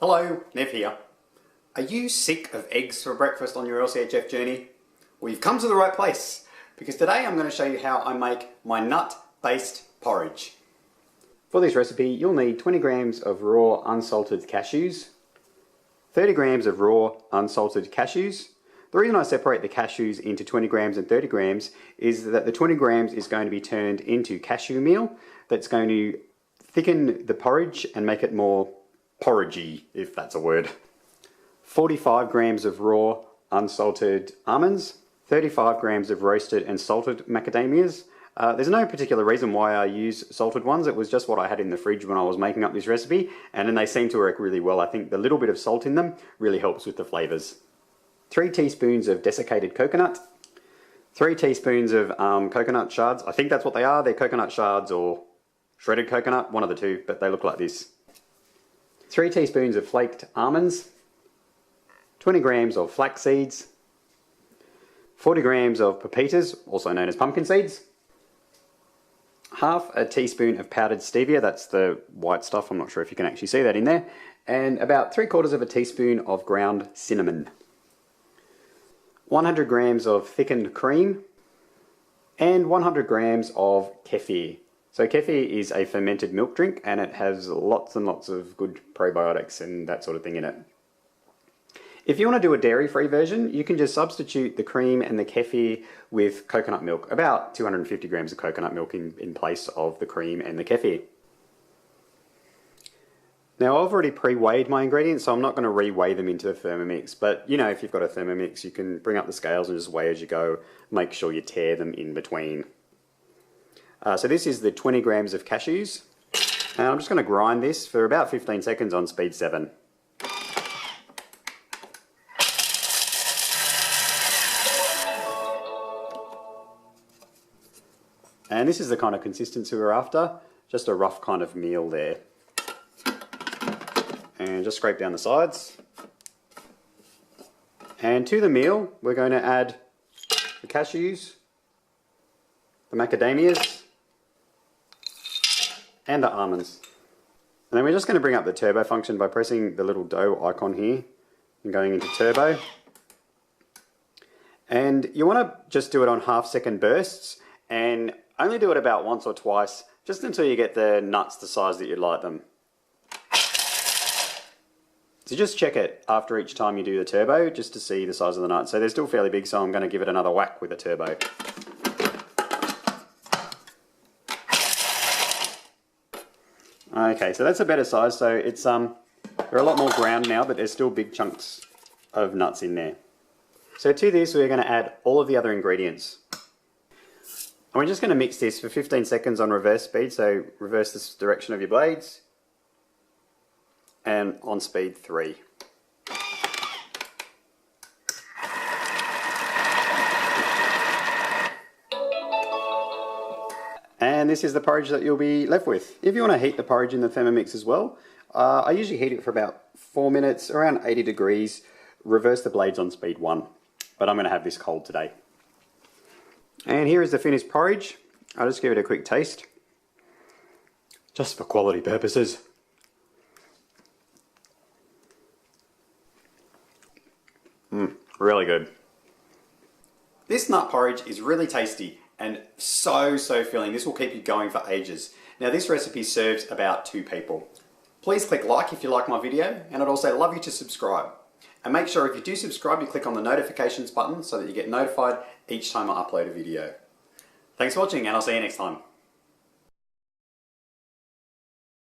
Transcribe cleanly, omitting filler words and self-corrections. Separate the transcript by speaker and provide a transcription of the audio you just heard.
Speaker 1: Hello, Nev here. Are you sick of eggs for breakfast on your LCHF journey? Well, you've come to the right place, because today I'm going to show you how I make my nut-based porridge. For this recipe, you'll need 20 grams of raw unsalted cashews, 30 grams of raw unsalted cashews. The reason I separate the cashews into 20 grams and 30 grams is that the 20 grams is going to be turned into cashew meal that's going to thicken the porridge and make it more porridgey, if that's a word. 45 grams of raw unsalted almonds, 35 grams of roasted and salted macadamias. There's no particular reason why I use salted ones. It was just what I had in the fridge when I was making up this recipe, and then they seem to work really well. I think the little bit of salt in them really helps with the flavors. 3 teaspoons of desiccated coconut, 3 teaspoons of coconut shards. I think that's what they are. They're coconut shards or shredded coconut, one of the two, but they look like this. 3 teaspoons of flaked almonds, 20 grams of flax seeds, 40 grams of pepitas, also known as pumpkin seeds, half a teaspoon of powdered stevia, that's the white stuff, I'm not sure if you can actually see that in there, and about 3/4 of a teaspoon of ground cinnamon, 100 grams of thickened cream, and 100 grams of keffir. So keffir is a fermented milk drink, and it has lots and lots of good probiotics and that sort of thing in it. If you want to do a dairy-free version, you can just substitute the cream and the keffir with coconut milk, about 250 grams of coconut milk in place of the cream and the keffir. Now I've already pre-weighed my ingredients, so I'm not going to re-weigh them into the Thermomix, but you know, if you've got a Thermomix, you can bring up the scales and just weigh as you go. Make sure you tear them in between. So this is the 20 grams of cashews, and I'm just going to grind this for about 15 seconds on speed 7. And this is the kind of consistency we're after, just a rough kind of meal there. And just scrape down the sides. And to the meal, we're going to add the cashews, the macadamias, and the almonds. And then we're just going to bring up the turbo function by pressing the little dough icon here and going into turbo. And you want to just do it on half-second bursts and only do it about once or twice, just until you get the nuts the size that you'd like them. So just check it after each time you do the turbo, just to see the size of the nuts. So they're still fairly big, so I'm going to give it another whack with a turbo. Okay, so that's a better size, so it's they're a lot more ground now, but there's still big chunks of nuts in there. So to this, we're going to add all of the other ingredients. And we're just going to mix this for 15 seconds on reverse speed, so reverse this direction of your blades, and on speed 3. And this is the porridge that you'll be left with. If you want to heat the porridge in the Thermomix as well, I usually heat it for about 4 minutes, around 80 degrees, reverse the blades on speed 1. But I'm going to have this cold today. And here is the finished porridge. I'll just give it a quick taste, just for quality purposes. Really good. This nut porridge is really tasty and so filling. This will keep you going for ages. Now this recipe serves about 2 people. Please click like if you like my video, and I'd also love you to subscribe. And make sure if you do subscribe, you click on the notifications button so that you get notified each time I upload a video. Thanks for watching, and I'll see you next time.